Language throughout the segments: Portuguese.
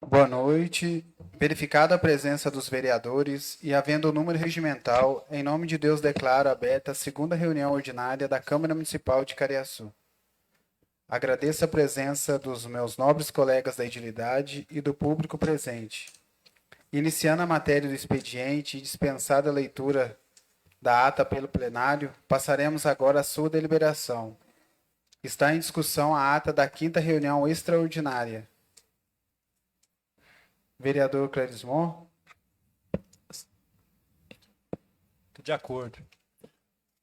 Boa noite. Verificada a presença dos vereadores e havendo o número regimental, em nome de Deus declaro aberta a segunda reunião ordinária da Câmara Municipal de Cariaçu. Agradeço a presença dos meus nobres colegas da edilidade e do público presente. Iniciando a matéria do expediente e dispensada a leitura da ata pelo plenário, passaremos agora à sua deliberação. Está em discussão a ata da quinta reunião extraordinária. Vereador Clarismon. De acordo.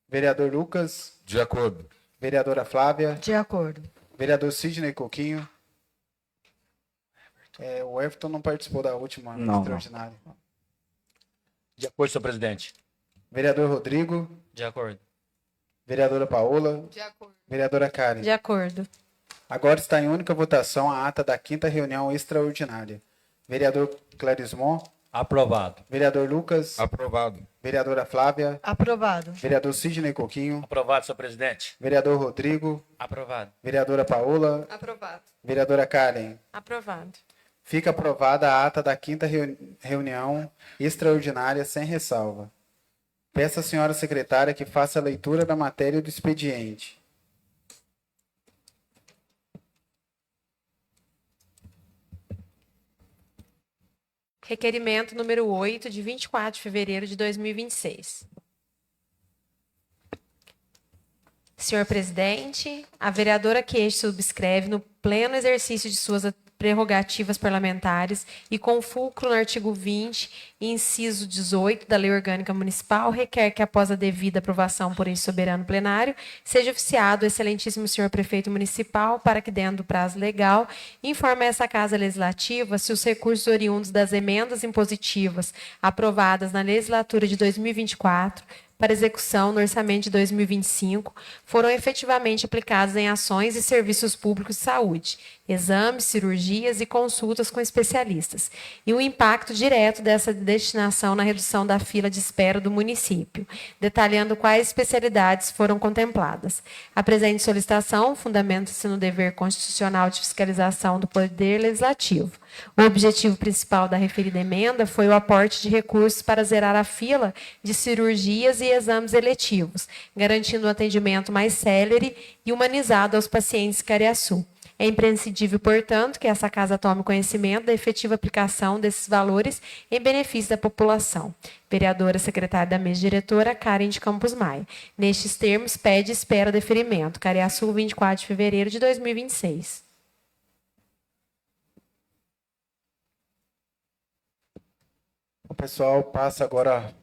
Vereador Lucas. De acordo. Vereadora Flávia. De acordo. Vereador Sidney Coquinho. O Everton não participou da última extraordinária. De acordo, senhor presidente. Vereador Rodrigo. De acordo. Vereadora Paola. De acordo. Vereadora Karen. De acordo. Agora está em única votação a ata da quinta reunião extraordinária. Vereador Clarismon. Aprovado. Vereador Lucas. Aprovado. Vereadora Flávia. Aprovado. Vereador Sidney Coquinho. Aprovado, senhor presidente. Vereador Rodrigo. Aprovado. Vereadora Paola. Aprovado. Vereadora Karen. Aprovado. Fica aprovada a ata da quinta reunião extraordinária sem ressalva. Peço à senhora secretária que faça a leitura da matéria do expediente. Requerimento número 8, de 24 de fevereiro de 2026. Senhor presidente, a vereadora que subscreve no pleno exercício de suas prerrogativas parlamentares e com fulcro no artigo 20, inciso 18 da Lei Orgânica Municipal, requer que, após a devida aprovação por esse soberano plenário, seja oficiado o excelentíssimo senhor prefeito municipal para que, dentro do prazo legal, informe a essa Casa Legislativa se os recursos oriundos das emendas impositivas aprovadas na legislatura de 2024 para execução no orçamento de 2025 foram efetivamente aplicados em ações e serviços públicos de saúde, exames, cirurgias e consultas com especialistas, e o impacto direto dessa destinação na redução da fila de espera do município, detalhando quais especialidades foram contempladas. A presente solicitação fundamenta-se no dever constitucional de fiscalização do Poder Legislativo. O objetivo principal da referida emenda foi o aporte de recursos para zerar a fila de cirurgias e exames eletivos, garantindo um atendimento mais célere e humanizado aos pacientes de Cariaçu. É imprescindível, portanto, que essa Casa tome conhecimento da efetiva aplicação desses valores em benefício da população. Vereadora secretária da mesa diretora, Karen de Campos Maia. Nestes termos, pede e espera deferimento. Cariaçu, 24 de fevereiro de 2026. O pessoal passa agora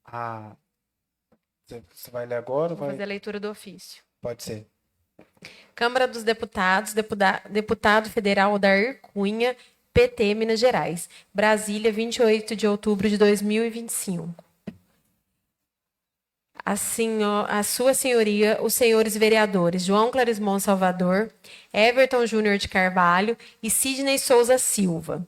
a... Você vai ler agora? Vou fazer a leitura do ofício. Pode ser. Câmara dos Deputados, deputado federal Odair Cunha, PT, Minas Gerais. Brasília, 28 de outubro de 2025. A sua senhoria, os senhores vereadores João Clarismon Salvador, Everton Júnior de Carvalho e Sidney Souza Silva.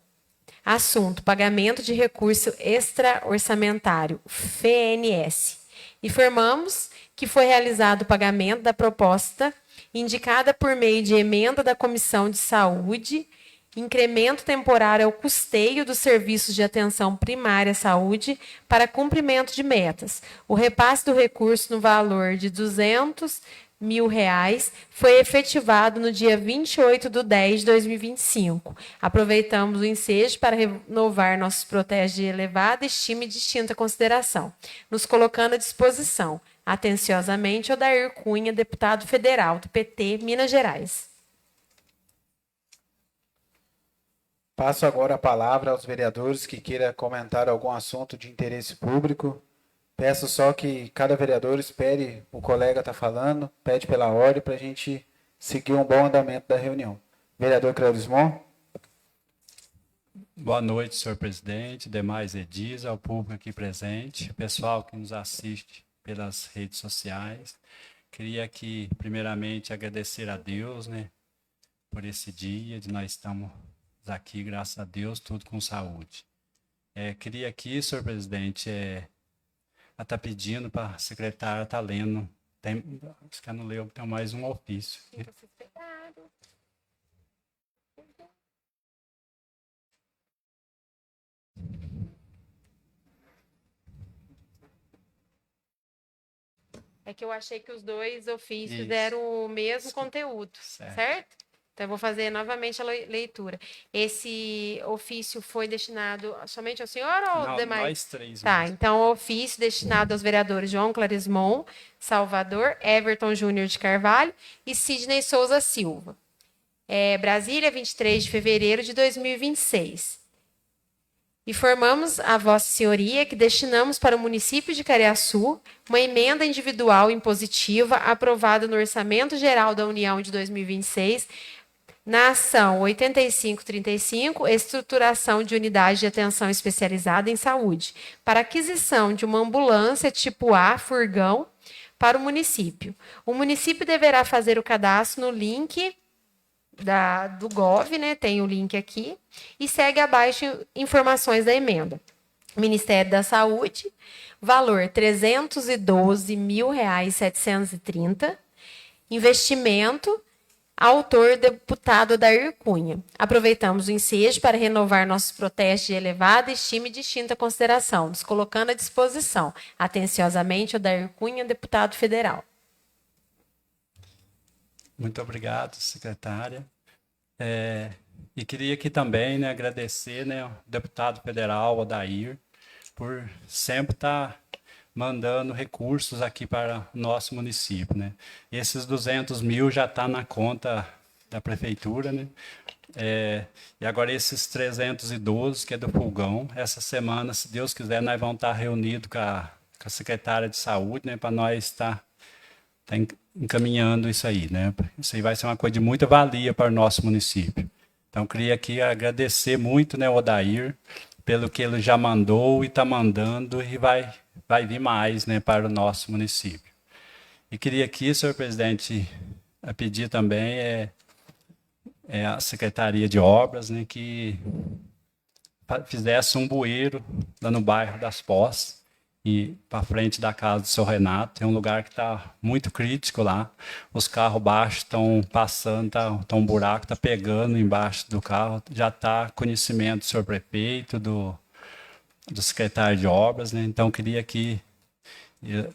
Assunto: pagamento de recurso extra-orçamentário, FNS. Informamos que foi realizado o pagamento da proposta indicada por meio de emenda da Comissão de Saúde, incremento temporário ao custeio dos serviços de atenção primária à saúde para cumprimento de metas. O repasse do recurso no valor de R$ 200.000 foi efetivado no dia 28/10/2025. Aproveitamos o ensejo para renovar nossos protestos de elevada estima e distinta consideração, nos colocando à disposição. Atenciosamente, Odair Cunha, deputado federal do PT, Minas Gerais. Passo agora a palavra aos vereadores que queiram comentar algum assunto de interesse público. Peço só que cada vereador espere o colega estar falando, pede pela ordem para a gente seguir um bom andamento da reunião. Vereador Clarismon. Boa noite, senhor presidente, demais edis, ao público aqui presente, pessoal que nos assiste pelas redes sociais. Queria aqui, primeiramente, agradecer a Deus, por esse dia, de nós estamos aqui, graças a Deus, tudo com saúde. Queria aqui, senhor presidente, está pedindo para a secretária estar lendo. Acho que ela não leu, tem mais um ofício. É que eu achei que os dois ofícios Isso. deram o mesmo conteúdo, Certo. certo? Então, eu vou fazer novamente a leitura. Esse ofício foi destinado somente ao senhor ou Não, demais? nós três Tá, mesmo. então, o ofício destinado aos vereadores João Clarismon, Salvador, Everton Júnior de Carvalho e Sidney Souza Silva. Brasília, 23 de fevereiro de 2026. Informamos a Vossa Senhoria que destinamos para o município de Cariaçu uma emenda individual impositiva aprovada no Orçamento Geral da União de 2026, na ação 8535, estruturação de unidade de atenção especializada em saúde, para aquisição de uma ambulância tipo A, furgão, para o município. O município deverá fazer o cadastro no link do Gov, né? Tem o link aqui, e segue abaixo informações da emenda. Ministério da Saúde, valor R$ 312.730. Investimento, autor deputado Adair Cunha. Aproveitamos o ensejo para renovar nossos protestos de elevada estima e distinta consideração, nos colocando à disposição. Atenciosamente, Adair Cunha, deputado federal. Muito obrigado, secretária. E queria aqui também, né, agradecer, né, o deputado federal, Odair, por sempre estar mandando recursos aqui para o nosso município, né? Esses 200 mil já está na conta da prefeitura, né? E agora esses 312, que é do Fulgão, essa semana, se Deus quiser, nós vamos estar reunidos com a secretária de saúde, né, para nós estar encaminhando isso aí, né? Isso aí vai ser uma coisa de muita valia para o nosso município. Então, queria aqui agradecer muito, né, o Odair, pelo que ele já mandou e está mandando e vai vir mais, né, para o nosso município. E queria aqui, senhor presidente, pedir também a Secretaria de Obras, né, que fizesse um bueiro lá no bairro das Posses, e para frente da casa do seu Renato. É um lugar que está muito crítico lá. Os carros baixos estão passando, tá um buraco, está pegando embaixo do carro. Já está conhecimento do senhor prefeito, do secretário de obras, né? Então, queria que,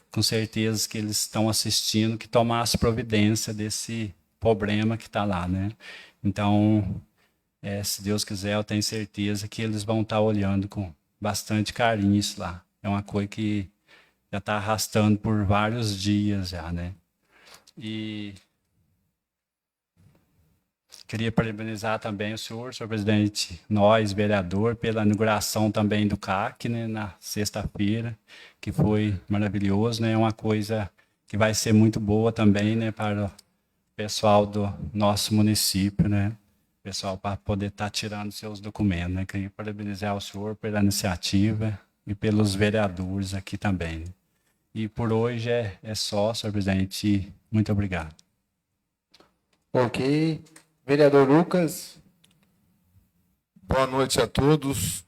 com certeza que eles estão assistindo, que tomasse providência desse problema que está lá, né? Então, se Deus quiser, eu tenho certeza que eles vão estar olhando com bastante carinho isso lá. É uma coisa que já está arrastando por vários dias já, né? E queria parabenizar também o senhor presidente, nós, vereador, pela inauguração também do CAC, né, na sexta-feira, que foi maravilhoso, né? É uma coisa que vai ser muito boa também, né, para o pessoal do nosso município, né? Pessoal, para poder estar tirando seus documentos, né? Queria parabenizar o senhor pela iniciativa e pelos vereadores aqui também. E por hoje é só, senhor presidente. Muito obrigado. Ok. Vereador Lucas. Boa noite a todos.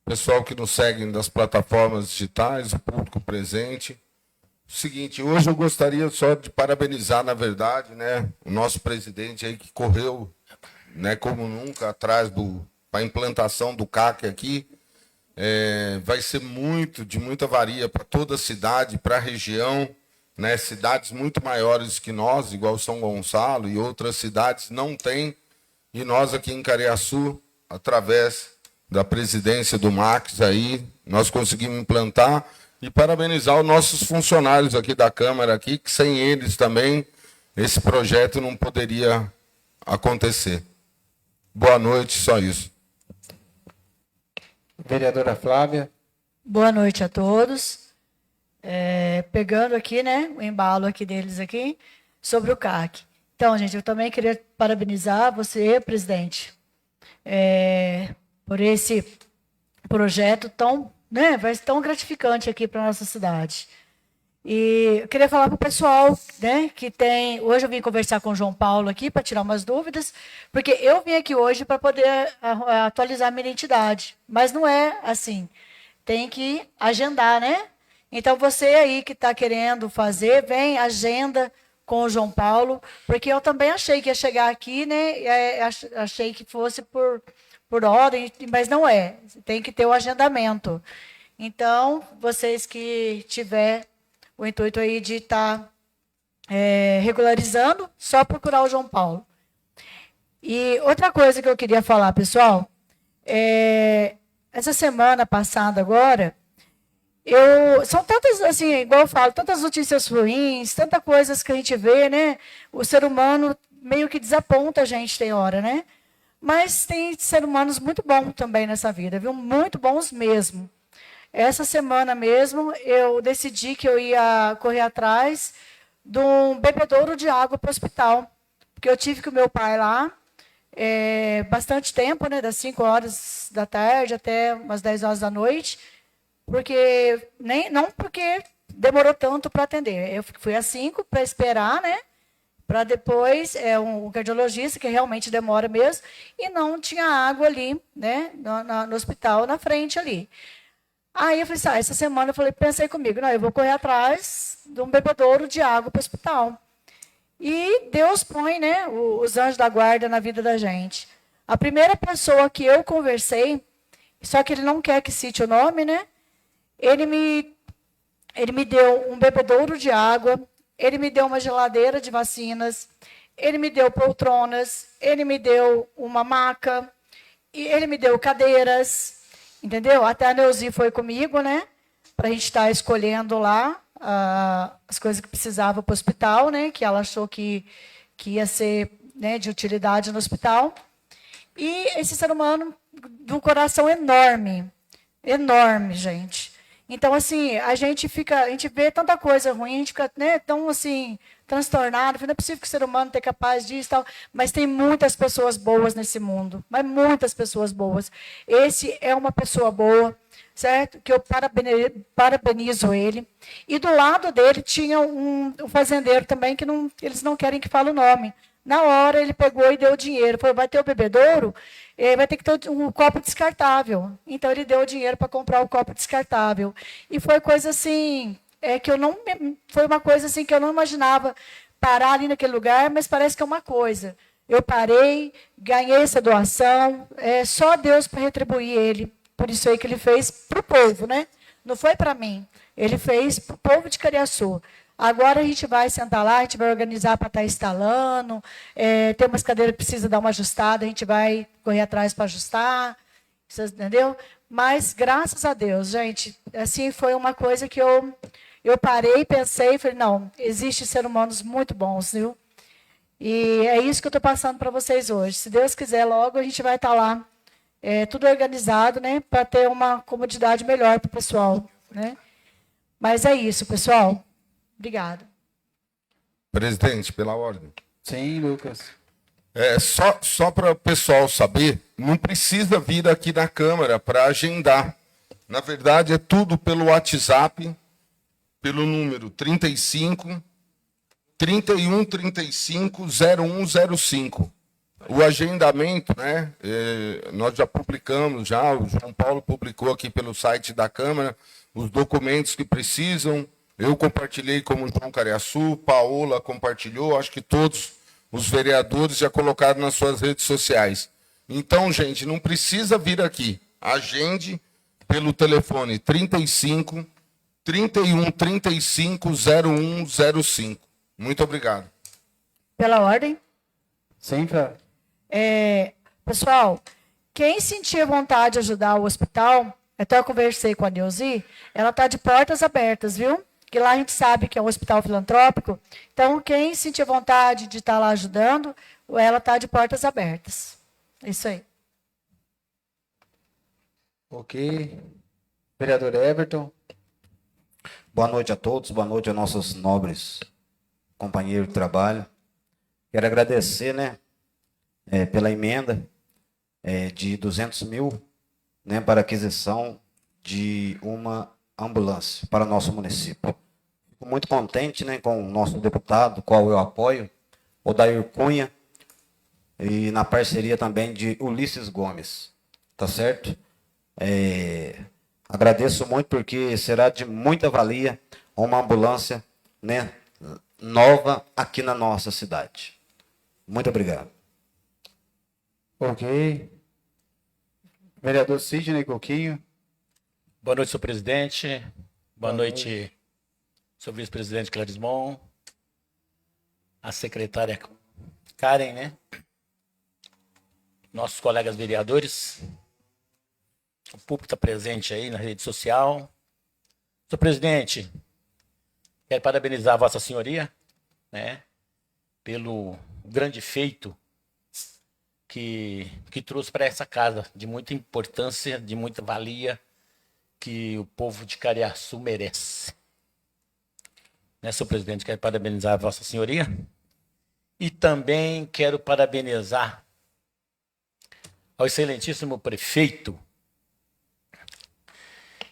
Pessoal que nos segue das plataformas digitais, o público presente. O seguinte, hoje eu gostaria só de parabenizar, na verdade, né, o nosso presidente aí que correu, né, como nunca atrás para a implantação do CAC aqui. Vai ser de muita valia para toda a cidade, para a região, né? Cidades muito maiores que nós, igual São Gonçalo e outras cidades, não têm. E nós aqui em Cariaçu, através da presidência do Max, aí, nós conseguimos implantar. E parabenizar os nossos funcionários aqui da Câmara, aqui, que sem eles também esse projeto não poderia acontecer. Boa noite, só isso. Vereadora Flávia. Boa noite a todos. Pegando aqui, né, o embalo aqui deles aqui, sobre o CAC. Então, gente, eu também queria parabenizar você, presidente, por esse projeto tão, né, vai ser tão gratificante aqui para a nossa cidade. E eu queria falar para o pessoal, né, que tem... Hoje eu vim conversar com o João Paulo aqui para tirar umas dúvidas, porque eu vim aqui hoje para poder atualizar a minha identidade. Mas não é assim. Tem que agendar, né? Então, você aí que está querendo fazer, vem, agenda com o João Paulo, porque eu também achei que ia chegar aqui, né? Achei que fosse por ordem, mas não é. Tem que ter o agendamento. Então, vocês que tiver o intuito aí de estar regularizando, só procurar o João Paulo. E outra coisa que eu queria falar, pessoal, essa semana passada agora, são tantas, assim, igual eu falo, tantas notícias ruins, tantas coisas que a gente vê, né? O ser humano meio que desaponta a gente, tem hora, né? Mas tem seres humanos muito bons também nessa vida, viu? Muito bons mesmo. Essa semana mesmo, eu decidi que eu ia correr atrás de um bebedouro de água para o hospital. Porque eu tive com o meu pai lá, bastante tempo, né? Das 5 horas da tarde até umas 10 horas da noite. Porque, não porque demorou tanto para atender. Eu fui às 5 para esperar, né? Para depois, um cardiologista, que realmente demora mesmo, e não tinha água ali, né? No hospital, na frente ali. Aí eu falei assim, essa semana pensei comigo, não, eu vou correr atrás de um bebedouro de água para o hospital. E Deus põe, né, os anjos da guarda na vida da gente. A primeira pessoa que eu conversei, só que ele não quer que cite o nome, né? Ele me deu um bebedouro de água, ele me deu uma geladeira de vacinas, ele me deu poltronas, ele me deu uma maca, e ele me deu cadeiras, entendeu? Até a Neuzi foi comigo, né? Para a gente estar escolhendo lá as coisas que precisava para o hospital, né? Que ela achou que ia ser, né, de utilidade no hospital. E esse ser humano de um coração enorme, enorme, gente. Então, assim, a gente vê tanta coisa ruim, a gente fica, né, tão assim, transtornado, não é possível que o ser humano seja capaz disso e tal, mas tem muitas pessoas boas nesse mundo, mas muitas pessoas boas. Esse é uma pessoa boa, certo? Que eu parabenizo ele. E do lado dele tinha um fazendeiro também, que eles não querem que fale o nome. Na hora ele pegou e deu o dinheiro. Falou, vai ter o bebedouro? Vai ter que ter um copo descartável. Então ele deu o dinheiro para comprar o copo descartável. E foi coisa assim, foi uma coisa assim que eu não imaginava parar ali naquele lugar, mas parece que é uma coisa. Eu parei, ganhei essa doação, só Deus para retribuir ele. Por isso aí que ele fez para o povo, né? Não foi para mim. Ele fez para o povo de Cariaçu. Agora a gente vai sentar lá, a gente vai organizar para estar instalando. Tem umas cadeiras que precisa dar uma ajustada, a gente vai correr atrás para ajustar. Vocês entendeu? Mas, graças a Deus, gente, assim, foi uma coisa que eu parei, pensei e falei, não, existem seres humanos muito bons, viu? E é isso que eu estou passando para vocês hoje. Se Deus quiser, logo a gente vai estar lá, tudo organizado, né, para ter uma comodidade melhor para o pessoal, né? Mas é isso, pessoal. Obrigada. Presidente, pela ordem. Sim, Lucas. Só para o pessoal saber, não precisa vir aqui na Câmara para agendar. Na verdade, é tudo pelo WhatsApp, pelo número 35 31 35 0105. O agendamento, né? Nós já publicamos, o João Paulo publicou aqui pelo site da Câmara os documentos que precisam. Eu compartilhei como João Cariaçu, Paola compartilhou, acho que todos os vereadores já colocaram nas suas redes sociais. Então, gente, não precisa vir aqui. Agende pelo telefone 35 31 35 0105. Muito obrigado. Pela ordem. Sim, Flávio. Pessoal, quem sentir vontade de ajudar o hospital, até eu conversei com a Neuzi, ela está de portas abertas, viu? Que lá a gente sabe que é um hospital filantrópico. Então, quem sentir vontade de estar lá ajudando, ela está de portas abertas. É isso aí. Ok. Vereador Everton. Boa noite a todos, boa noite aos nossos nobres companheiros de trabalho. Quero agradecer, né, pela emenda de 200 mil, né, para aquisição de uma ambulância para o nosso município. Fico muito contente, né, com o nosso deputado, qual eu apoio, Odair Cunha, e na parceria também de Ulisses Gomes, tá certo? Agradeço muito porque será de muita valia uma ambulância, né, nova aqui na nossa cidade. Muito obrigado. Ok. Vereador Sidney Coquinho. Boa noite, senhor presidente. Boa noite, seu vice-presidente Clarismon, a secretária Karen, né? Nossos colegas vereadores, o público está presente aí na rede social. Senhor presidente, quero parabenizar Vossa Senhoria, né, pelo grande feito que trouxe para essa casa, de muita importância, de muita valia, que o povo de Cariaçu merece. Né, senhor presidente, quero parabenizar Vossa Senhoria e também quero parabenizar ao excelentíssimo prefeito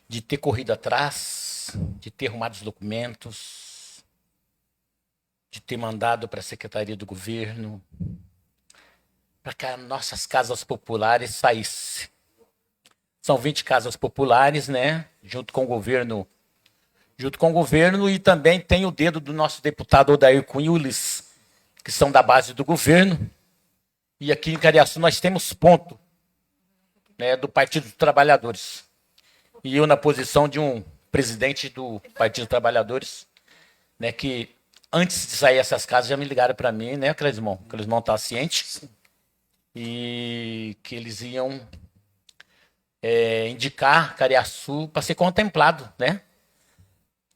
de ter corrido atrás, de ter arrumado os documentos, de ter mandado para a Secretaria do Governo, para que as nossas casas populares saíssem. São 20 casas populares, né? Junto com o governo, e também tem o dedo do nosso deputado Odair Cunha, que são da base do governo. E aqui em Cariaçu nós temos ponto, né, do Partido dos Trabalhadores. E eu na posição de um presidente do Partido dos Trabalhadores, né, que antes de sair essas casas já me ligaram para mim, né, Clarismon? O Clarismon está ciente. E que eles iam indicar Cariaçu para ser contemplado, né,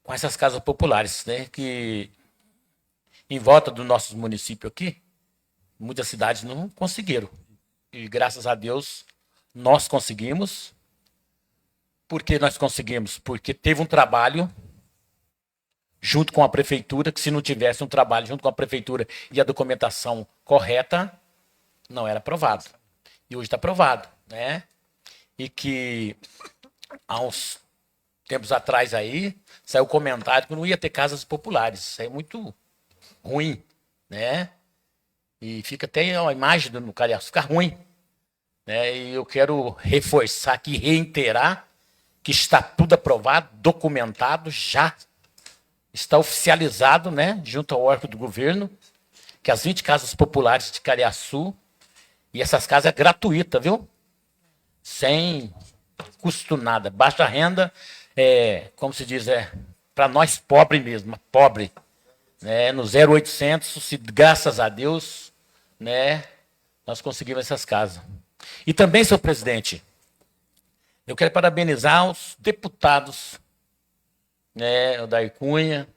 com essas casas populares, né, que em volta do nosso município aqui, muitas cidades não conseguiram. E graças a Deus nós conseguimos. Por que nós conseguimos? Porque teve um trabalho junto com a prefeitura, que se não tivesse um trabalho junto com a prefeitura e a documentação correta, não era aprovado. E hoje está aprovado, né? E que há uns tempos atrás aí, saiu o comentário que não ia ter casas populares. Isso é muito ruim, né? E fica até a imagem do Cariaçu, fica ruim. Né? E eu quero reforçar aqui, reiterar, que está tudo aprovado, documentado, já está oficializado, né, junto ao órgão do governo, que as 20 casas populares de Cariaçu, e essas casas é gratuita, viu? Sem custo nada, baixa renda, como se diz, para nós pobre mesmo, pobre, né, no 0800, graças a Deus, né, nós conseguimos essas casas. E também, senhor presidente, eu quero parabenizar os deputados, né, o Odair Cunha,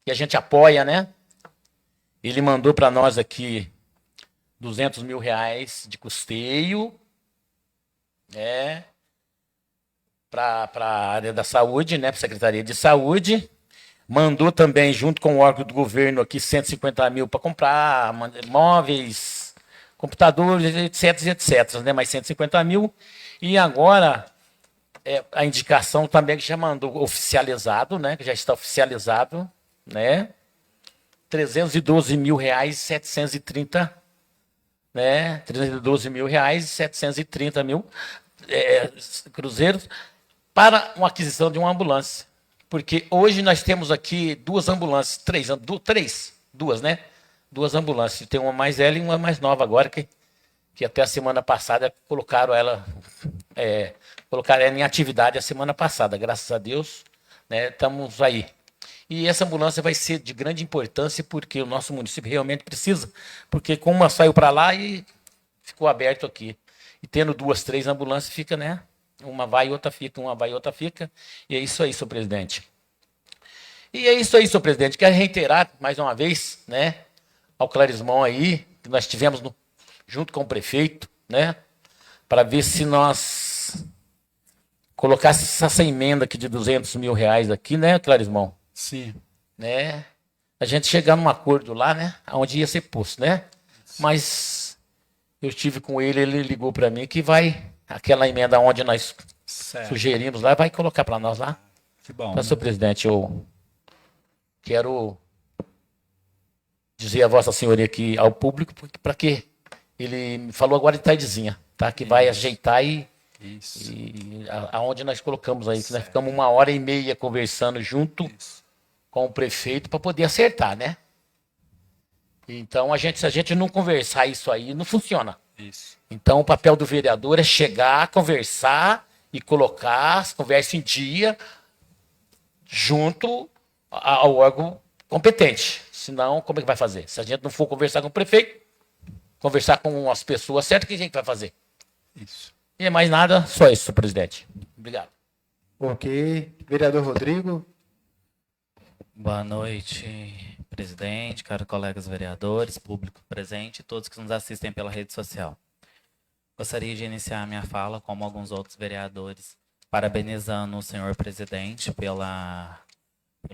que a gente apoia, né? Ele mandou para nós aqui 200 mil reais de custeio, né, para a área da saúde, né, para a Secretaria de Saúde. Mandou também, junto com o órgão do governo aqui, 150 mil para comprar móveis, computadores, etc, né, mais 150 mil. E agora, a indicação também que já mandou oficializado, né, que já está oficializado, né, 312 mil reais, 730, né, 312 mil reais, 730 mil cruzeiros para uma aquisição de uma ambulância. Porque hoje nós temos aqui duas ambulâncias, duas, né, duas ambulâncias. Tem uma mais velha e uma mais nova agora, que até a semana passada colocaram ela em atividade a semana passada, graças a Deus, né, estamos aí. E essa ambulância vai ser de grande importância porque o nosso município realmente precisa, porque como uma saiu para lá e ficou aberto aqui. E tendo 2, 3 ambulâncias fica, né, uma vai e outra fica, uma vai e outra fica. E é isso aí, senhor presidente. E é isso aí, senhor presidente. Quero reiterar mais uma vez, né, ao Clarismon aí, que nós tivemos junto com o prefeito, né, para ver se nós colocasse essa emenda aqui de 200 mil reais aqui, né, Clarismon? Sim. Né, a gente chegar num acordo lá, né, onde ia ser posto, né? Mas eu estive com ele ligou para mim que vai, aquela emenda onde nós sugerimos lá, vai colocar para nós lá. Que bom. Então, senhor presidente, eu quero dizer a Vossa Senhoria aqui ao público, para que ele me falou agora de tardezinha, tá? Que vai ajeitar e aonde nós colocamos aí, que nós ficamos 1h30 conversando junto com o prefeito para poder acertar, né? Então, se a gente não conversar isso aí, não funciona. Isso. Então, o papel do vereador é chegar, conversar e colocar as conversas em dia junto ao órgão competente. Senão, como é que vai fazer? Se a gente não for conversar com o prefeito, conversar com as pessoas certas, o que a gente vai fazer? Isso. E mais nada, só isso, senhor presidente. Obrigado. Ok. Vereador Rodrigo. Boa noite, presidente, caros colegas vereadores, público presente e todos que nos assistem pela rede social. Gostaria de iniciar a minha fala, como alguns outros vereadores, parabenizando o senhor presidente pelo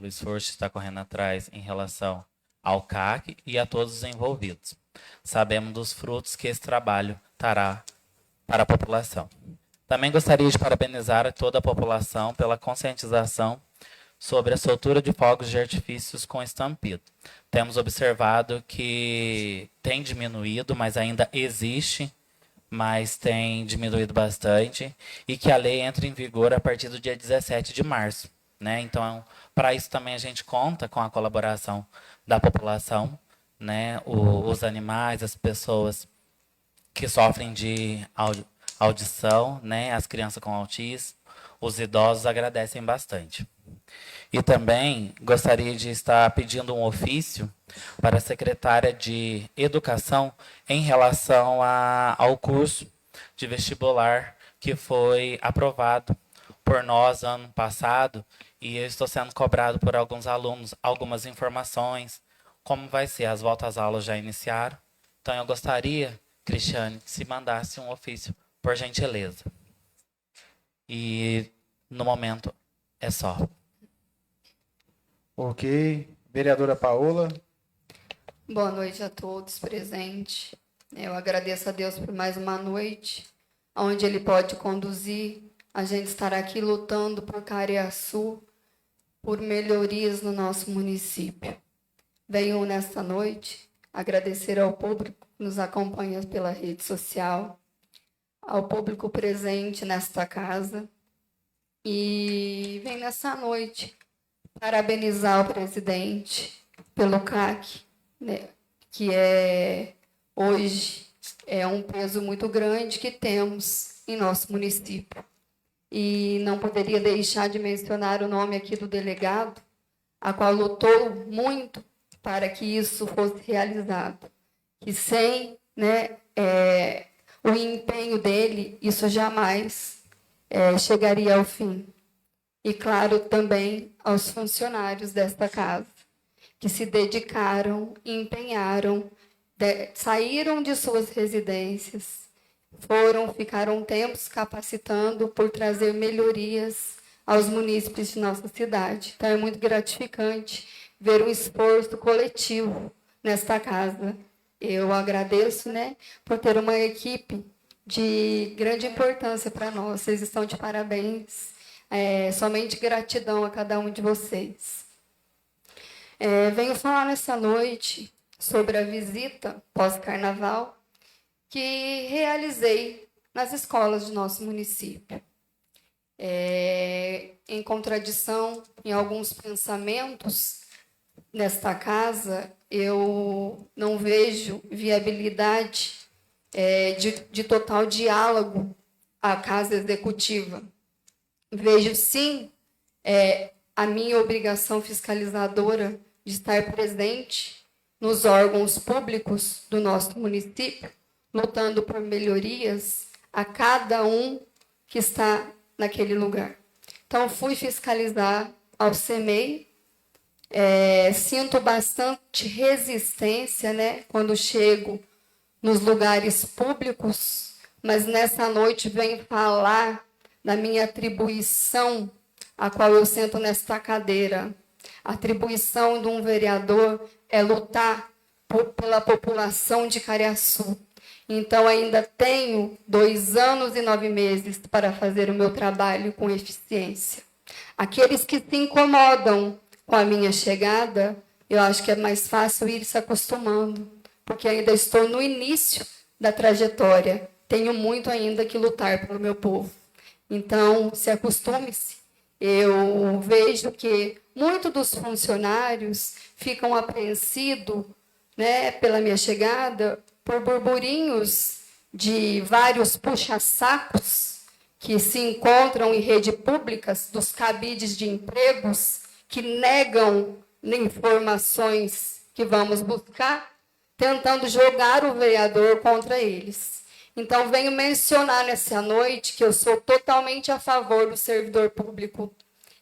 esforço que está correndo atrás em relação ao CAC e a todos os envolvidos. Sabemos dos frutos que esse trabalho trará para a população. Também gostaria de parabenizar a toda a população pela conscientização sobre a soltura de fogos de artifícios com estampido. Temos observado que tem diminuído, mas ainda existe, mas tem diminuído bastante, e que a lei entra em vigor a partir do dia 17 de março. Né? Então, para isso também a gente conta com a colaboração da população, né? Os animais, as pessoas que sofrem de audição, né? As crianças com autismo, os idosos agradecem bastante. E também gostaria de estar pedindo um ofício para a secretária de Educação em relação ao curso de vestibular que foi aprovado por nós ano passado, e eu estou sendo cobrado por alguns alunos algumas informações, como vai ser, as voltas às aulas já iniciaram. Então eu gostaria, Cristiane, que se mandasse um ofício, por gentileza. E no momento é só. Ok. Vereadora Paola. Boa noite a todos presentes. Eu agradeço a Deus por mais uma noite, onde Ele pode conduzir. A gente estará aqui lutando por Cariaçu, por melhorias no nosso município. Venho nesta noite agradecer ao público que nos acompanha pela rede social, ao público presente nesta casa, e venho nessa noite parabenizar o presidente pelo CAC, né, que hoje é um peso muito grande que temos em nosso município. E não poderia deixar de mencionar o nome aqui do delegado, a qual lutou muito para que isso fosse realizado. Que sem, né, o empenho dele, isso jamais chegaria ao fim. E, claro, também aos funcionários desta casa, que se dedicaram, empenharam, saíram de suas residências, ficaram tempos capacitando por trazer melhorias aos munícipes de nossa cidade. Então, é muito gratificante ver um esforço coletivo nesta casa. Eu agradeço, né, por ter uma equipe de grande importância para nós. Vocês estão de parabéns. Somente gratidão a cada um de vocês. Venho falar nessa noite sobre a visita pós-carnaval que realizei nas escolas do nosso município. Em contradição em alguns pensamentos nesta casa, eu não vejo viabilidade de total diálogo à Casa Executiva. Vejo, sim, a minha obrigação fiscalizadora de estar presente nos órgãos públicos do nosso município, lutando por melhorias a cada um que está naquele lugar. Então, fui fiscalizar ao CEMEI, sinto bastante resistência, né, quando chego nos lugares públicos, mas nessa noite venho falar da minha atribuição, a qual eu sento nesta cadeira. A atribuição de um vereador é lutar pela população de Cariaçu. Então, ainda tenho 2 anos e 9 meses para fazer o meu trabalho com eficiência. Aqueles que se incomodam com a minha chegada, eu acho que é mais fácil ir se acostumando, porque ainda estou no início da trajetória. Tenho muito ainda que lutar pelo meu povo. Então, se acostume-se. Eu vejo que muitos dos funcionários ficam apreensivos, né, pela minha chegada, por burburinhos de vários puxa-sacos que se encontram em rede públicas dos cabides de empregos que negam informações que vamos buscar, tentando jogar o vereador contra eles. Então, venho mencionar nessa noite que eu sou totalmente a favor do servidor público.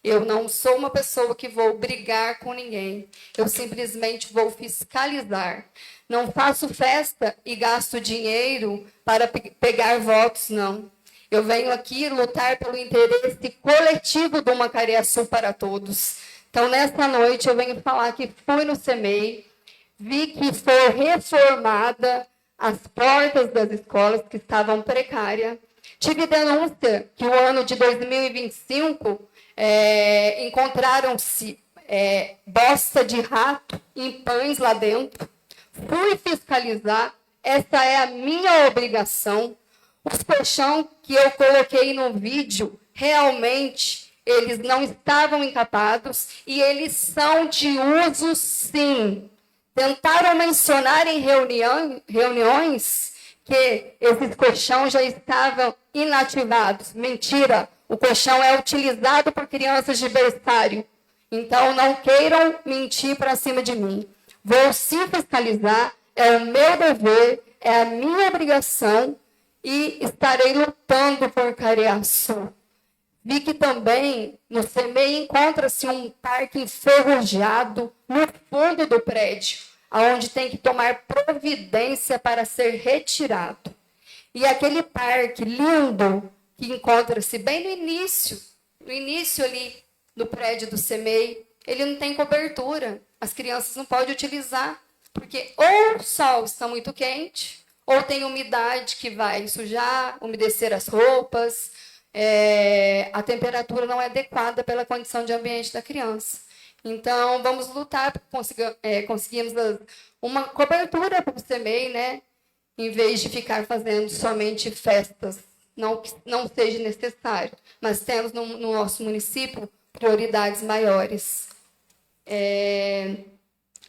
Eu não sou uma pessoa que vou brigar com ninguém. Eu simplesmente vou fiscalizar. Não faço festa e gasto dinheiro para pegar votos, não. Eu venho aqui lutar pelo interesse coletivo de uma Cariaçu para todos. Então, nesta noite, eu venho falar que fui no CEMEI, vi que foi reformada as portas das escolas que estavam precárias. Tive denúncia que o ano de 2025 encontraram-se bosta de rato em pães lá dentro. Fui fiscalizar, essa é a minha obrigação. Os colchão que eu coloquei no vídeo, realmente, eles não estavam encapados e eles são de uso, sim. Tentaram mencionar em reuniões que esses colchões já estavam inativados. Mentira, o colchão é utilizado por crianças de berçário. Então, não queiram mentir para cima de mim. Vou sim fiscalizar, é o meu dever, é a minha obrigação e estarei lutando por Cariaçu. Vi que também no CEMEI encontra-se um parque enferrujado no fundo do prédio, onde tem que tomar providência para ser retirado. E aquele parque lindo que encontra-se bem no início ali do prédio do CEMEI, ele não tem cobertura. As crianças não podem utilizar, porque ou o sol está muito quente, ou tem umidade que vai sujar, umedecer as roupas, a temperatura não é adequada pela condição de ambiente da criança. Então, vamos lutar para conseguirmos uma cobertura para o CEMEI, né? Em vez de ficar fazendo somente festas, não que não seja necessário, mas temos no nosso município prioridades maiores.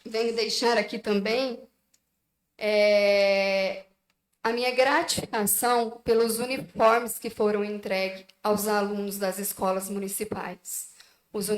Venho deixar aqui também a minha gratificação pelos uniformes que foram entregues aos alunos das escolas municipais. Os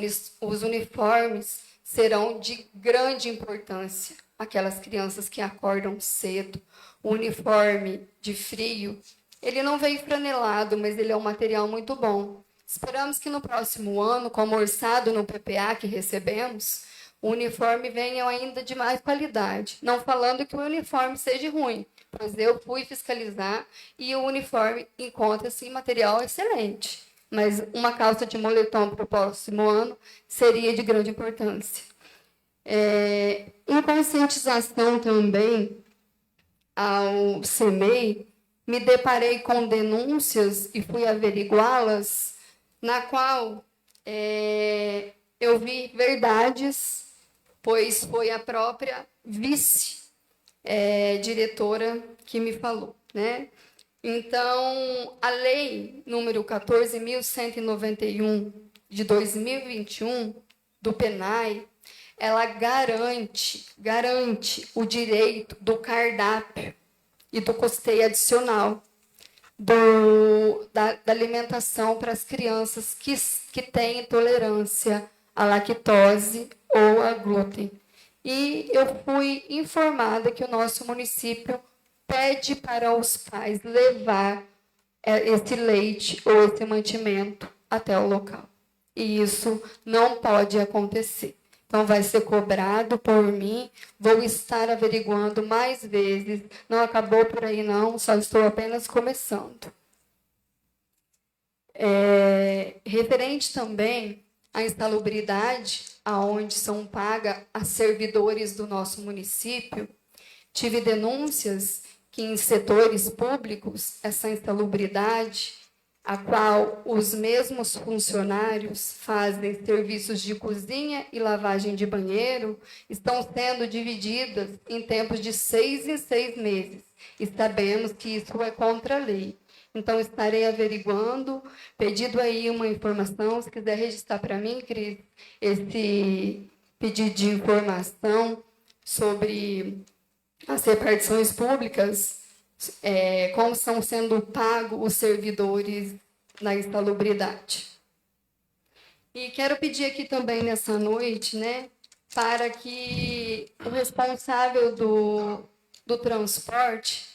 uniformes serão de grande importância. Aquelas crianças que acordam cedo. O uniforme de frio, ele não veio franelado, mas ele é um material muito bom. Esperamos que no próximo ano, como orçado no PPA que recebemos, o uniforme venha ainda de mais qualidade. Não falando que o uniforme seja ruim, pois eu fui fiscalizar e o uniforme encontra-se em material excelente. Mas uma calça de moletom para o próximo ano seria de grande importância. Em conscientização também ao CEMEI, me deparei com denúncias e fui averiguá-las, na qual eu vi verdades, pois foi a própria vice-diretora que me falou, né? Então, a lei número 14.191 de 2021 do PNAE, ela garante o direito do cardápio e do custeio adicional da alimentação para as crianças que têm intolerância à lactose ou a glúten. E eu fui informada que o nosso município pede para os pais levar esse leite ou esse mantimento até o local. E isso não pode acontecer. Então, vai ser cobrado por mim, vou estar averiguando mais vezes. Não acabou por aí, não, só estou apenas começando. Referente também à insalubridade, aonde são pagas a servidores do nosso município, tive denúncias que em setores públicos, essa insalubridade, a qual os mesmos funcionários fazem serviços de cozinha e lavagem de banheiro, estão sendo divididas em tempos de 6 em 6 meses. E sabemos que isso é contra a lei. Então, estarei averiguando, pedido aí uma informação, se quiser registrar para mim, Cris, esse pedido de informação sobre as repartições públicas, como estão sendo pagos os servidores na insalubridade. E quero pedir aqui também nessa noite, né, para que o responsável do transporte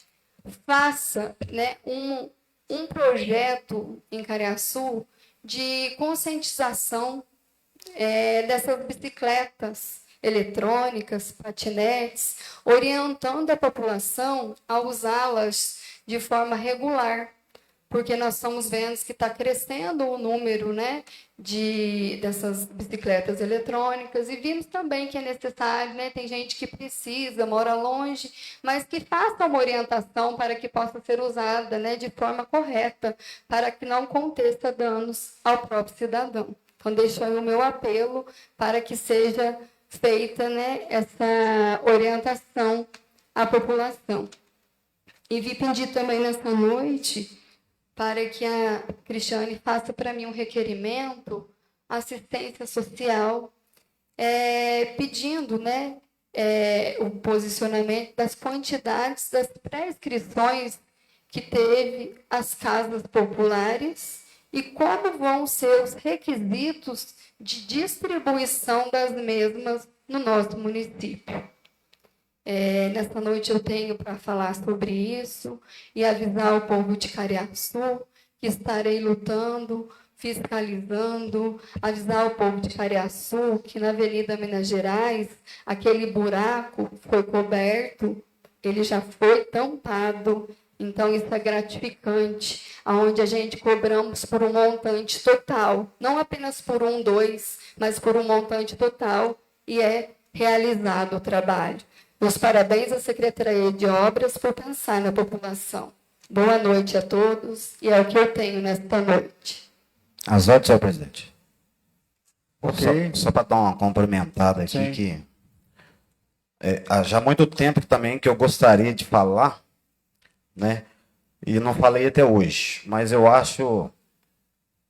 faça, né, um projeto em Cariaçu de conscientização dessas bicicletas eletrônicas, patinetes, orientando a população a usá-las de forma regular, porque nós estamos vendo que está crescendo o número, né, dessas bicicletas eletrônicas, e vimos também que é necessário, né, tem gente que precisa, mora longe, mas que faça uma orientação para que possa ser usada, né, de forma correta, para que não aconteça danos ao próprio cidadão. Então, deixo aí o meu apelo para que seja feita, né, essa orientação à população. E vi pedir também nessa noite para que a Cristiane faça para mim um requerimento, assistência social, pedindo, né, o posicionamento das quantidades das prescrições que teve as casas populares e como vão ser os requisitos de distribuição das mesmas no nosso município. Nessa noite eu tenho para falar sobre isso e avisar o povo de Cariaçu que estarei lutando, fiscalizando, avisar o povo de Cariaçu que na Avenida Minas Gerais, aquele buraco foi coberto, ele já foi tampado, então isso é gratificante, onde a gente cobramos por um montante total, não apenas por 1, 2, mas por um montante total, e é realizado o trabalho. Meus parabéns à Secretaria de Obras por pensar na população. Boa noite a todos, e é o que eu tenho nesta noite. Às ordens, senhor presidente. Ok. Só para dar uma complementada aqui, Sim. que há já muito tempo também que eu gostaria de falar, né? E não falei até hoje, mas eu acho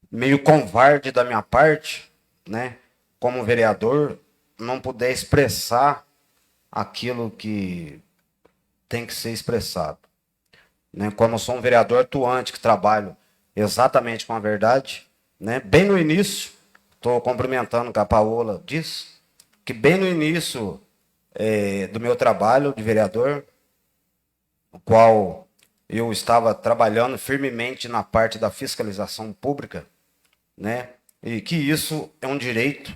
meio covarde da minha parte, né? Como vereador, não puder expressar aquilo que tem que ser expressado, né? Como eu sou um vereador atuante que trabalho exatamente com a verdade, né? Bem no início, estou cumprimentando com a Paola disso, que bem no início do meu trabalho de vereador, no qual eu estava trabalhando firmemente na parte da fiscalização pública, né? E que isso é um direito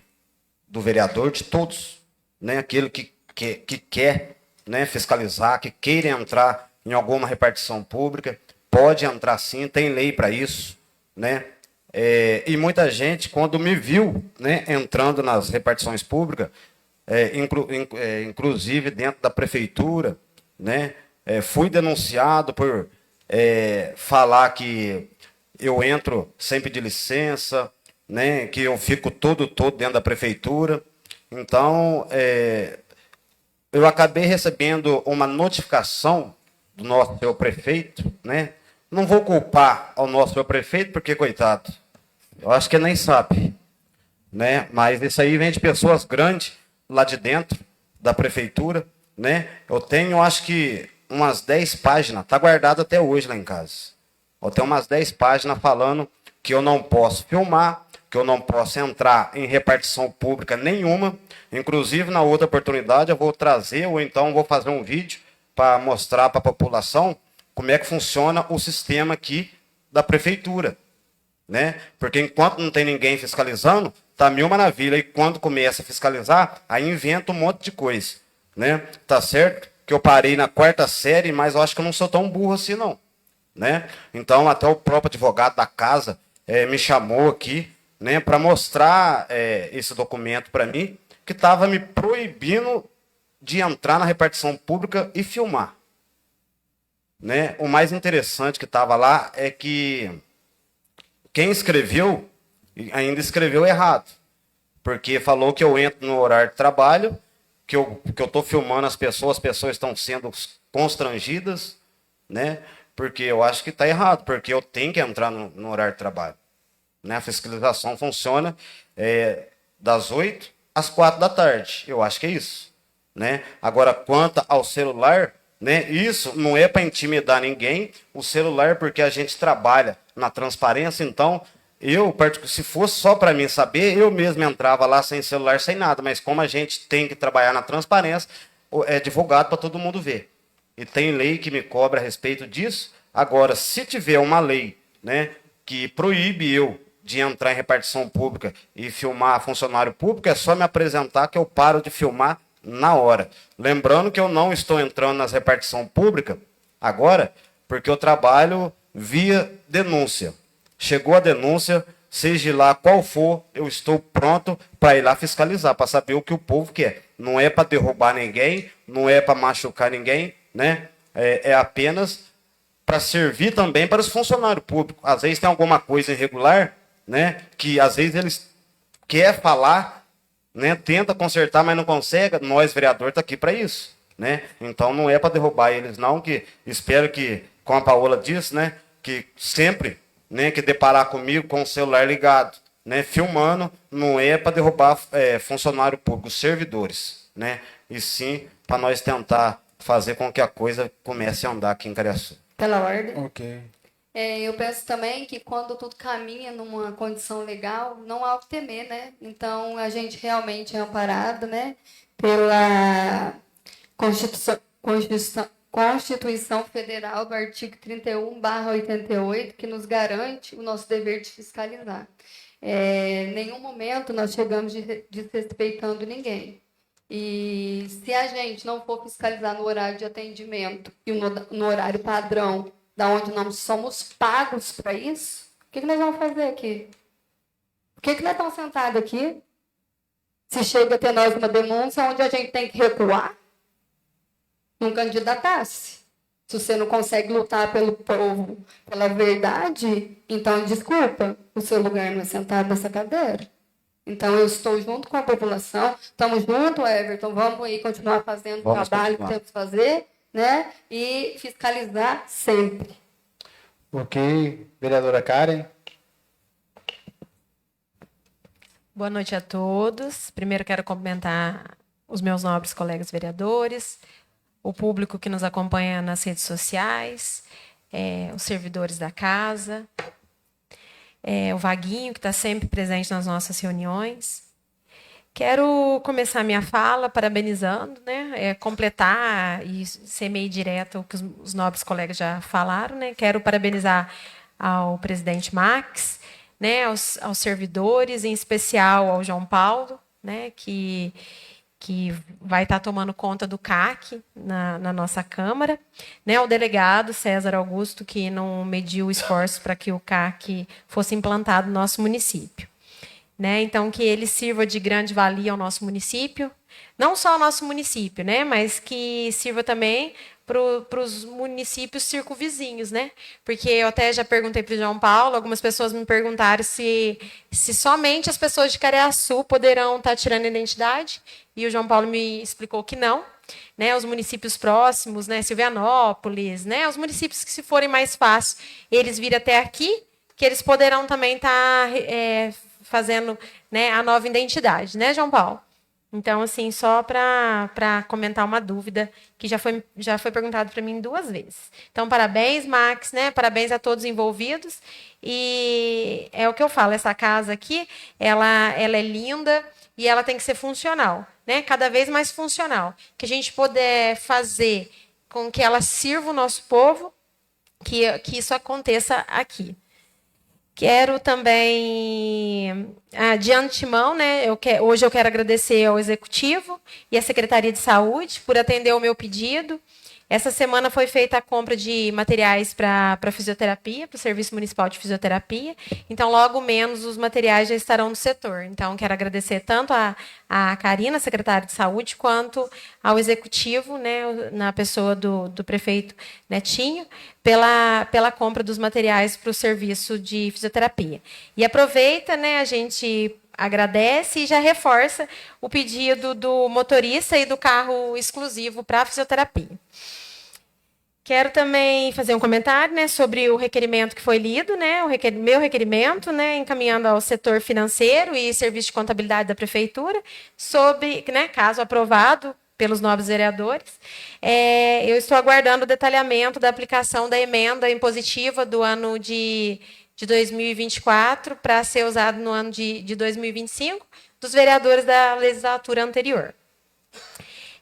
do vereador, de todos, né? Aquele que quer, né, fiscalizar, que queira entrar em alguma repartição pública, pode entrar sim, tem lei para isso, né? E muita gente, quando me viu, né, entrando nas repartições públicas, inclusive dentro da prefeitura, né, fui denunciado por falar que eu entro sem pedir licença, né, que eu fico todo dentro da prefeitura. Então, eu acabei recebendo uma notificação do nosso senhor prefeito, né? Não vou culpar ao nosso senhor prefeito, porque, coitado, eu acho que ele nem sabe, né? Mas isso aí vem de pessoas grandes lá de dentro da prefeitura, né? Eu tenho, acho que, umas 10 páginas, está guardado até hoje lá em casa. Eu tenho umas 10 páginas falando que eu não posso filmar, que eu não posso entrar em repartição pública nenhuma. Inclusive, na outra oportunidade, eu vou trazer, ou então vou fazer um vídeo para mostrar para a população como é que funciona o sistema aqui da prefeitura, né? Porque enquanto não tem ninguém fiscalizando, tá mil maravilha. E quando começa a fiscalizar, aí inventa um monte de coisa, né? Tá certo que eu parei na 4ª série, mas eu acho que eu não sou tão burro assim, não, né? Então, até o próprio advogado da casa me chamou aqui, né, para mostrar esse documento para mim, que estava me proibindo de entrar na repartição pública e filmar, né? O mais interessante que estava lá é que quem escreveu ainda escreveu errado, porque falou que eu entro no horário de trabalho, que eu estou filmando as pessoas estão sendo constrangidas, né? Porque eu acho que está errado, porque eu tenho que entrar no horário de trabalho, né? A fiscalização funciona das 8 às 4 da tarde. Eu acho que é isso, né? Agora, quanto ao celular, né? Isso não é para intimidar ninguém. O celular, porque a gente trabalha na transparência, então se fosse só para mim saber, eu mesmo entrava lá sem celular, sem nada. Mas como a gente tem que trabalhar na transparência, é divulgado para todo mundo ver. E tem lei que me cobra a respeito disso. Agora, se tiver uma lei, né, que proíbe eu de entrar em repartição pública e filmar funcionário público, é só me apresentar que eu paro de filmar na hora. Lembrando que eu não estou entrando nas repartição pública agora, porque eu trabalho via denúncia. Chegou a denúncia, seja lá qual for, eu estou pronto para ir lá fiscalizar, para saber o que o povo quer. Não é para derrubar ninguém, não é para machucar ninguém, né? É apenas para servir também para os funcionários públicos. Às vezes tem alguma coisa irregular, né? Que às vezes eles querem falar, né? Tenta consertar, mas não consegue. Nós, vereador, está aqui para isso, né? Então não é para derrubar eles, não. Que espero que, como a Paola disse, né? Que sempre, né? Que deparar comigo com o celular ligado, né? Filmando, não é para derrubar funcionário público, servidores, né? E sim para nós tentar fazer com que a coisa comece a andar aqui em Cariaçu. Pela ordem. Ok. Eu penso também que quando tudo caminha numa condição legal, não há o que temer, né? Então, a gente realmente é amparado, né? Pela Constituição Federal, do artigo 31/88, que nos garante o nosso dever de fiscalizar. Em nenhum momento nós chegamos desrespeitando ninguém. E se a gente não for fiscalizar no horário de atendimento e no horário padrão, da onde nós somos pagos para isso, o que nós vamos fazer aqui? Por que nós estamos sentados aqui? Se chega a ter nós uma denúncia onde a gente tem que recuar, não candidatar-se. Se você não consegue lutar pelo povo, pela verdade, então, desculpa, o seu lugar não é sentado nessa cadeira. Então, eu estou junto com a população, estamos juntos, Everton, vamos aí continuar fazendo o trabalho que temos que fazer, né? E fiscalizar sempre. Ok. Vereadora Karen. Boa noite a todos. Primeiro quero cumprimentar os meus nobres colegas vereadores, o público que nos acompanha nas redes sociais, os servidores da casa, o Vaguinho, que está sempre presente nas nossas reuniões. Quero começar minha fala parabenizando, né? Completar e ser meio direto o que os nobres colegas já falaram, né? Quero parabenizar ao presidente Max, né? Aos servidores, em especial ao João Paulo, né? Que vai estar tomando conta do CAC na nossa Câmara, né? O delegado César Augusto, que não mediu esforço para que o CAC fosse implantado no nosso município. Né? Então, que ele sirva de grande valia ao nosso município, não só ao nosso município, né? Mas que sirva também para os municípios circunvizinhos, né? Porque eu até já perguntei para o João Paulo, algumas pessoas me perguntaram se somente as pessoas de Cariaçu poderão estar tirando a identidade, e o João Paulo me explicou que não, né? Os municípios próximos, né? Silvianópolis, né? Os municípios que, se forem mais fácil, eles virem até aqui, que eles poderão também estar fazendo, né, a nova identidade, né, João Paulo? Então, assim, só para comentar uma dúvida que já foi perguntado para mim 2 vezes. Então, parabéns, Max, né? Parabéns a todos envolvidos. E é o que eu falo, essa casa aqui, ela é linda e ela tem que ser funcional, né? Cada vez mais funcional. Que a gente puder fazer com que ela sirva o nosso povo, que isso aconteça aqui. Quero também, de antemão, né, hoje eu quero agradecer ao Executivo e à Secretaria de Saúde por atender o meu pedido. Essa semana foi feita a compra de materiais para fisioterapia, para o Serviço Municipal de Fisioterapia. Então, logo menos, os materiais já estarão no setor. Então, quero agradecer tanto a Karina, secretária de Saúde, quanto ao Executivo, né, na pessoa do prefeito Netinho, pela compra dos materiais para o serviço de fisioterapia. E aproveita, né, a gente agradece e já reforça o pedido do motorista e do carro exclusivo para a fisioterapia. Quero também fazer um comentário, né, sobre o requerimento que foi lido, né, meu requerimento, né, encaminhando ao setor financeiro e serviço de contabilidade da prefeitura, sobre, né, caso aprovado pelos nobres vereadores, eu estou aguardando o detalhamento da aplicação da emenda impositiva do ano de de 2024 para ser usado no ano de 2025 dos vereadores da legislatura anterior.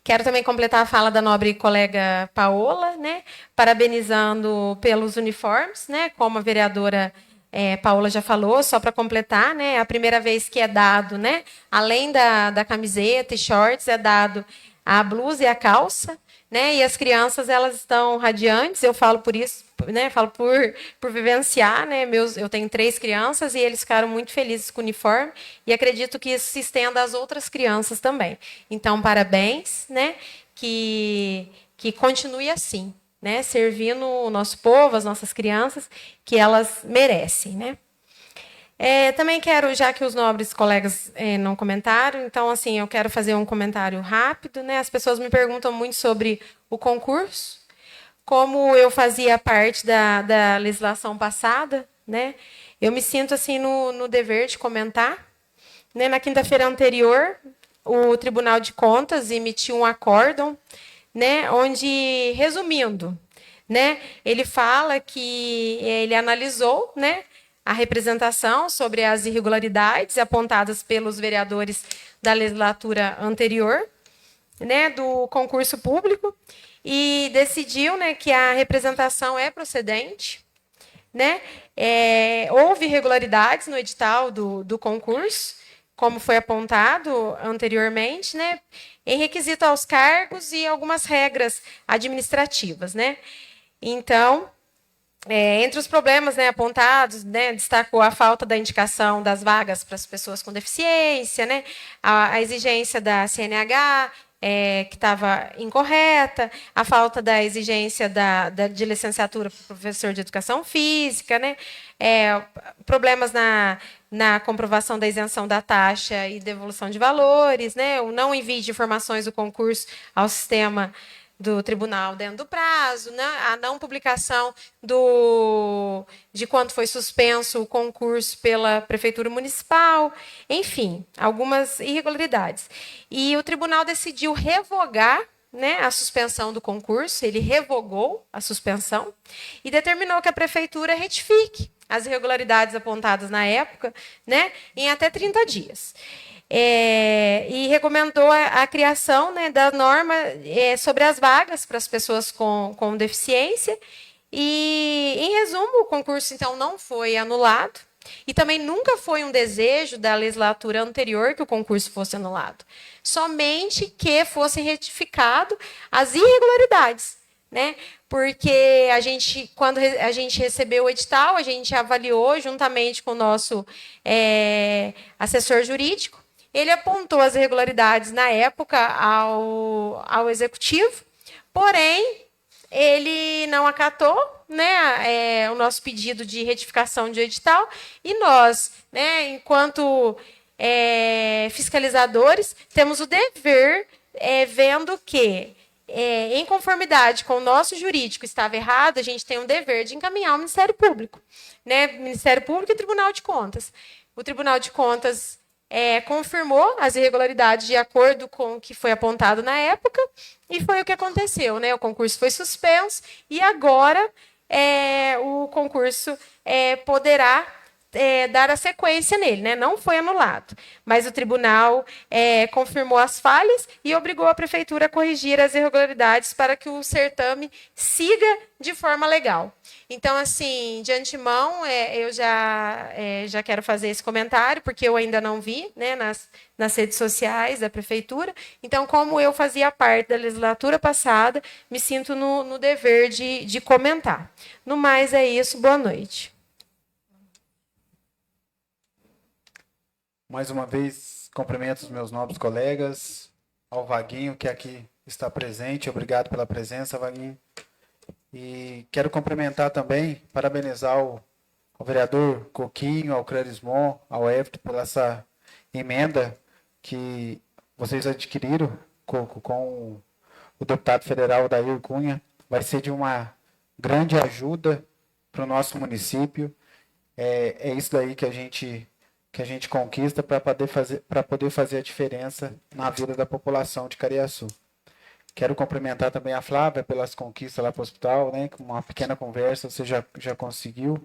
Quero também completar a fala da nobre colega Paola, né, parabenizando pelos uniformes, né, como a vereadora Paola já falou, só para completar, né, é a primeira vez que é dado, né, além da camiseta e shorts, é dado a blusa e a calça, né, e as crianças elas estão radiantes, eu falo por isso, né, falo por vivenciar, né, eu tenho 3 crianças e eles ficaram muito felizes com o uniforme e acredito que isso se estenda às outras crianças também. Então, parabéns, né, que continue assim, né, servindo o nosso povo, as nossas crianças, que elas merecem, né. Também quero, já que os nobres colegas não comentaram, então, assim, eu quero fazer um comentário rápido, né? As pessoas me perguntam muito sobre o concurso, como eu fazia parte da legislação passada, né? Eu me sinto, assim, no dever de comentar. Né? Na quinta-feira anterior, o Tribunal de Contas emitiu um acórdão, né? Onde, resumindo, né? Ele fala que ele analisou, né? A representação sobre as irregularidades apontadas pelos vereadores da legislatura anterior, né, do concurso público, e decidiu, né, que a representação é procedente. Né? Houve irregularidades no edital do concurso, como foi apontado anteriormente, né, em requisito aos cargos e algumas regras administrativas. Né? Então, entre os problemas, né, apontados, né, destacou a falta da indicação das vagas para as pessoas com deficiência, né, a exigência da CNH, que estava incorreta, a falta da exigência de licenciatura para o professor de educação física, né, problemas na comprovação da isenção da taxa e devolução de valores, né, o não envio de informações do concurso ao sistema do tribunal dentro do prazo, né? A não publicação de quando foi suspenso o concurso pela Prefeitura Municipal, enfim, algumas irregularidades. E o tribunal decidiu revogar, né, a suspensão do concurso, ele revogou a suspensão e determinou que a Prefeitura retifique as irregularidades apontadas na época, né, em até 30 dias. E recomendou a criação, né, da norma sobre as vagas para as pessoas com deficiência. E, em resumo, o concurso, então, não foi anulado. E também nunca foi um desejo da legislatura anterior que o concurso fosse anulado. Somente que fossem retificadas as irregularidades. Né? Porque quando a gente recebeu o edital, a gente avaliou juntamente com o nosso assessor jurídico. Ele apontou as irregularidades na época ao executivo, porém, ele não acatou, né, o nosso pedido de retificação de edital, e nós, né, enquanto fiscalizadores, temos o dever, vendo que, em conformidade com o nosso jurídico estava errado, a gente tem um dever de encaminhar ao Ministério Público, né, Ministério Público e Tribunal de Contas. O Tribunal de Contas confirmou as irregularidades de acordo com o que foi apontado na época, e foi o que aconteceu. Né? O concurso foi suspenso, e agora o concurso poderá dar a sequência nele. Né? Não foi anulado, mas o tribunal confirmou as falhas e obrigou a Prefeitura a corrigir as irregularidades para que o certame siga de forma legal. Então, assim, de antemão, eu já quero fazer esse comentário, porque eu ainda não vi, né, nas redes sociais da Prefeitura. Então, como eu fazia parte da legislatura passada, me sinto no dever de comentar. No mais, é isso. Boa noite. Mais uma vez, cumprimento os meus nobres colegas, ao Vaguinho, que aqui está presente. Obrigado pela presença, Vaguinho. E quero cumprimentar também, parabenizar o vereador Coquinho, ao Clerismon, ao Everton, por essa emenda que vocês adquiriram com o deputado federal Odair Cunha. Vai ser de uma grande ajuda para o nosso município. É isso daí que a gente conquista para poder fazer a diferença na vida da população de Cariaçu. Quero cumprimentar também a Flávia pelas conquistas lá para o hospital, né? Com uma pequena conversa você já conseguiu.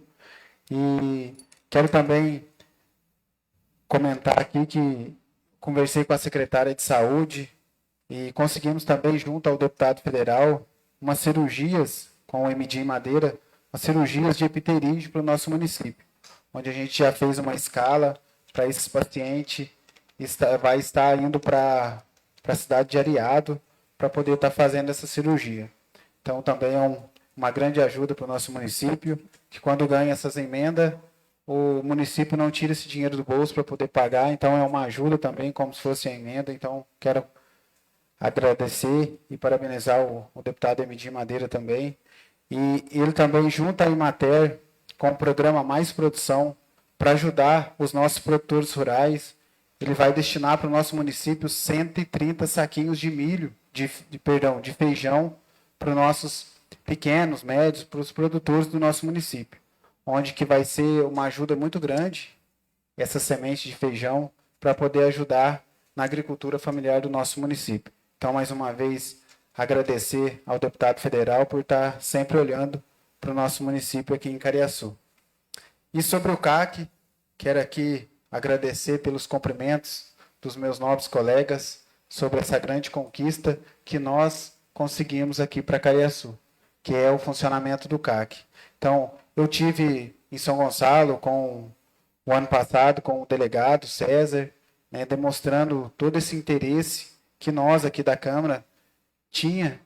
E quero também comentar aqui que conversei com a secretária de Saúde e conseguimos também, junto ao deputado federal, umas cirurgias com o MD em Madeira, umas cirurgias de epiterígio para o nosso município, onde a gente já fez uma escala para esses pacientes, vai estar indo para a cidade de Areado para poder estar fazendo essa cirurgia. Então, também é uma grande ajuda para o nosso município, que quando ganha essas emendas, o município não tira esse dinheiro do bolso para poder pagar, então é uma ajuda também, como se fosse a emenda. Então, quero agradecer e parabenizar o deputado MD Madeira também. E ele também junta a Imater com o programa Mais Produção para ajudar os nossos produtores rurais. Ele vai destinar para o nosso município 130 saquinhos de milho, de feijão, para os nossos pequenos, médios, para os produtores do nosso município, onde que vai ser uma ajuda muito grande, essa semente de feijão, para poder ajudar na agricultura familiar do nosso município. Então, mais uma vez, agradecer ao deputado federal por estar sempre olhando para o nosso município aqui em Cariaçu. E sobre o CAC, quero aqui agradecer pelos cumprimentos dos meus nobres colegas sobre essa grande conquista que nós conseguimos aqui para Cariaçu, que é o funcionamento do CAC. Então, eu tive em São Gonçalo o ano passado com o delegado César, né, demonstrando todo esse interesse que nós aqui da Câmara tinha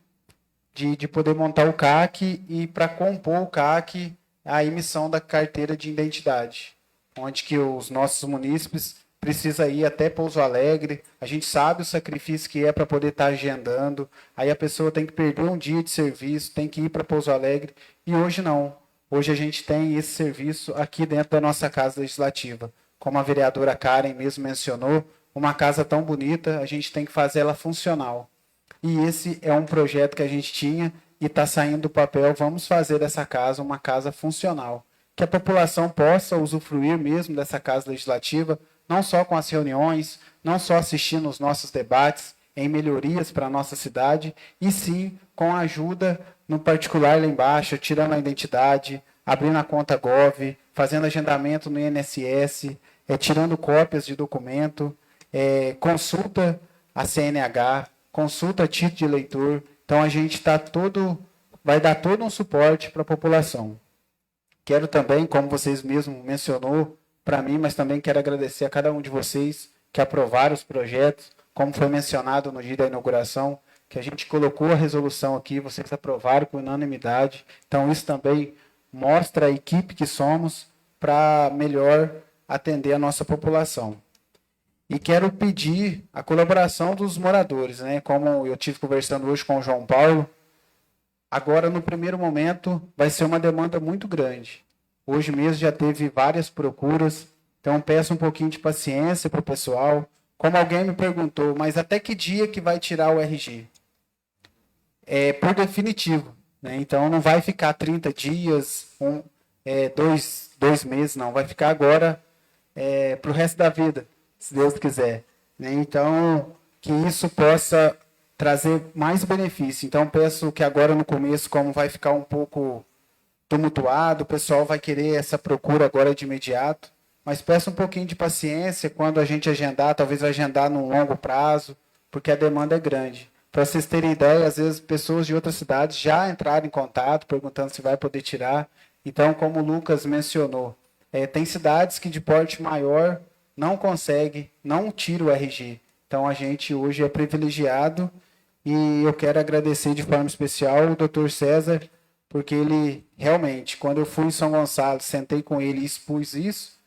de poder montar o CAC e para compor o CAC a emissão da carteira de identidade, onde que os nossos munícipes precisam ir até Pouso Alegre. A gente sabe o sacrifício que é para poder estar agendando, aí a pessoa tem que perder um dia de serviço, tem que ir para Pouso Alegre, e hoje não. Hoje a gente tem esse serviço aqui dentro da nossa Casa Legislativa. Como a vereadora Karen mesmo mencionou, uma casa tão bonita, a gente tem que fazer ela funcional. E esse é um projeto que a gente tinha e está saindo do papel. Vamos fazer dessa casa uma casa funcional, que a população possa usufruir mesmo dessa Casa Legislativa, não só com as reuniões, não só assistindo os nossos debates em melhorias para a nossa cidade, e sim com a ajuda no particular lá embaixo, tirando a identidade, abrindo a conta Gov, fazendo agendamento no INSS, tirando cópias de documento, consulta a CNH, consulta a título de eleitor. Então a gente vai dar todo um suporte para a população. Quero também, como vocês mesmos mencionou para mim, mas também quero agradecer a cada um de vocês que aprovaram os projetos, como foi mencionado no dia da inauguração, que a gente colocou a resolução aqui, vocês aprovaram com unanimidade. Então isso também mostra a equipe que somos para melhor atender a nossa população. E quero pedir a colaboração dos moradores, né? Como eu tive conversando hoje com o João Paulo, agora no primeiro momento vai ser uma demanda muito grande. Hoje mesmo já teve várias procuras, então peço um pouquinho de paciência para o pessoal. Como alguém me perguntou, mas até que dia que vai tirar o RG? Por definitivo, né? Então não vai ficar 30 dias, dois meses, não. Vai ficar agora para o resto da vida, se Deus quiser, né? Então, que isso possa trazer mais benefício. Então, peço que agora no começo, como vai ficar um pouco tumultuado, o pessoal vai querer essa procura agora de imediato, mas peço um pouquinho de paciência quando a gente agendar, talvez agendar num longo prazo, porque a demanda é grande. Para vocês terem ideia, às vezes pessoas de outras cidades já entraram em contato, perguntando se vai poder tirar. Então, como o Lucas mencionou, tem cidades que de porte maior não consegue, não tira o RG. Então, a gente hoje é privilegiado e eu quero agradecer de forma especial o Dr. César, porque ele realmente, quando eu fui em São Gonçalo, sentei com ele e expus isso,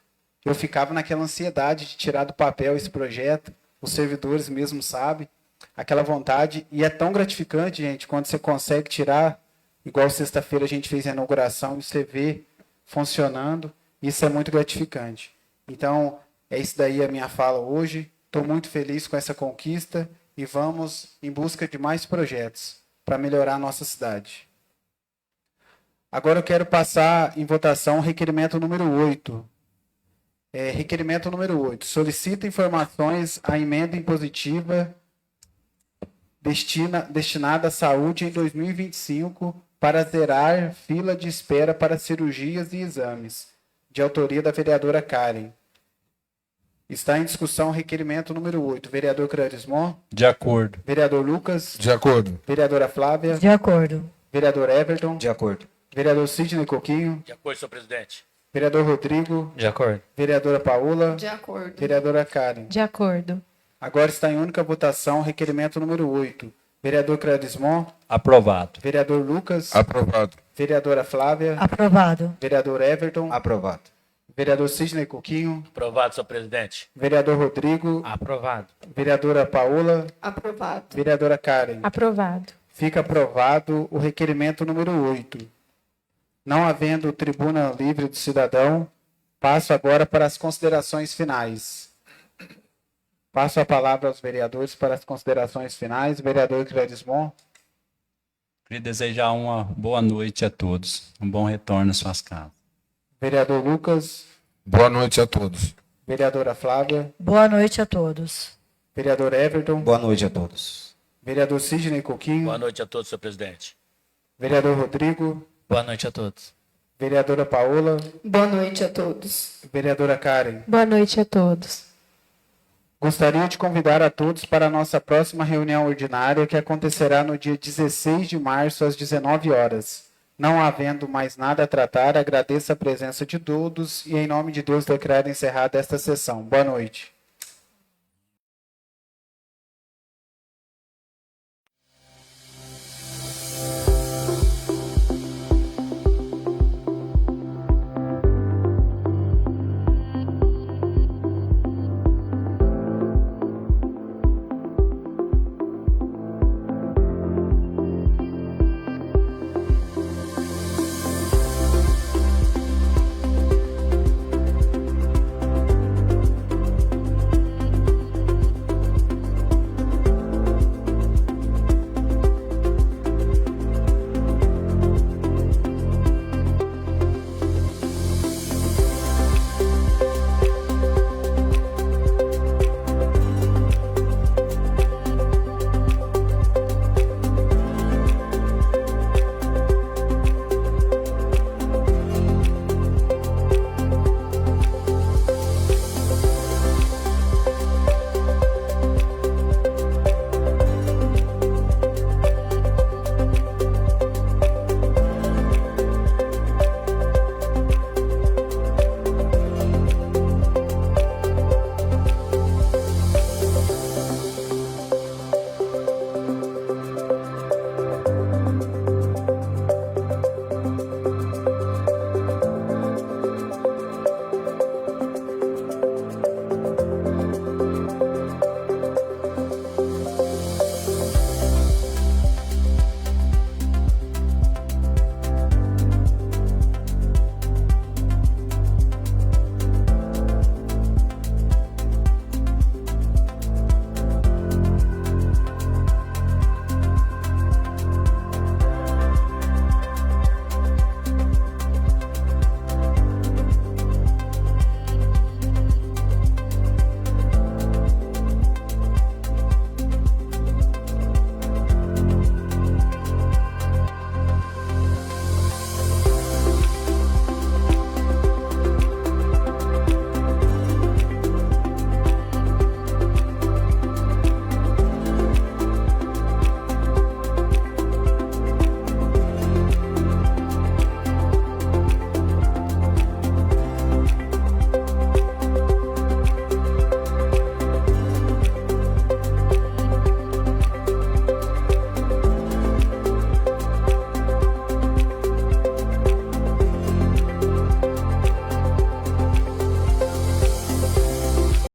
eu ficava naquela ansiedade de tirar do papel esse projeto, os servidores mesmo sabem, aquela vontade, e é tão gratificante, gente, quando você consegue tirar, igual sexta-feira a gente fez a inauguração, e você vê funcionando, isso é muito gratificante. Então, é isso daí a minha fala hoje. Estou muito feliz com essa conquista e vamos em busca de mais projetos para melhorar a nossa cidade. Agora eu quero passar em votação o requerimento número 8. Requerimento número 8. Solicita informações à emenda impositiva destinada à saúde em 2025 para zerar fila de espera para cirurgias e exames. de autoria da vereadora Karen. Está em discussão o requerimento número 8. Vereador Clerismon. De acordo. Vereador Lucas. De acordo. Vereadora Flávia. De acordo. Vereador Everton. De acordo. Vereador Sidney Coquinho. De acordo, senhor presidente. Vereador Rodrigo. De acordo. Vereadora Paola. De acordo. Vereadora Karen. De acordo. Agora está em única votação o requerimento número 8. Vereador Clerismon. Aprovado. Vereador Lucas. Aprovado. Vereadora Flávia. Aprovado. Vereador Everton. Aprovado. Vereador Sidney Coquinho. Aprovado, senhor presidente. Vereador Rodrigo. Aprovado. Vereadora Paola. Aprovado. Vereadora Karen. Aprovado. Fica aprovado o requerimento número 8. Não havendo tribuna livre do cidadão, passo agora para as considerações finais. Passo a palavra aos vereadores para as considerações finais. Vereador Clerismon. Queria desejar uma boa noite a todos. Um bom retorno às suas casas. Vereador Lucas. Boa noite a todos. Vereadora Flávia. Boa noite a todos. Vereador Everton. Boa noite a todos. Vereador Sidney Coquinho. Boa noite a todos, senhor presidente. Vereador Rodrigo. Boa noite a todos. Vereadora Paola. Boa noite a todos. Vereadora Karen. Boa noite a todos. Gostaria de convidar a todos para a nossa próxima reunião ordinária, que acontecerá no dia 16 de março, às 19 horas. Não havendo mais nada a tratar, agradeço a presença de todos e, em nome de Deus, declaro encerrada esta sessão. Boa noite.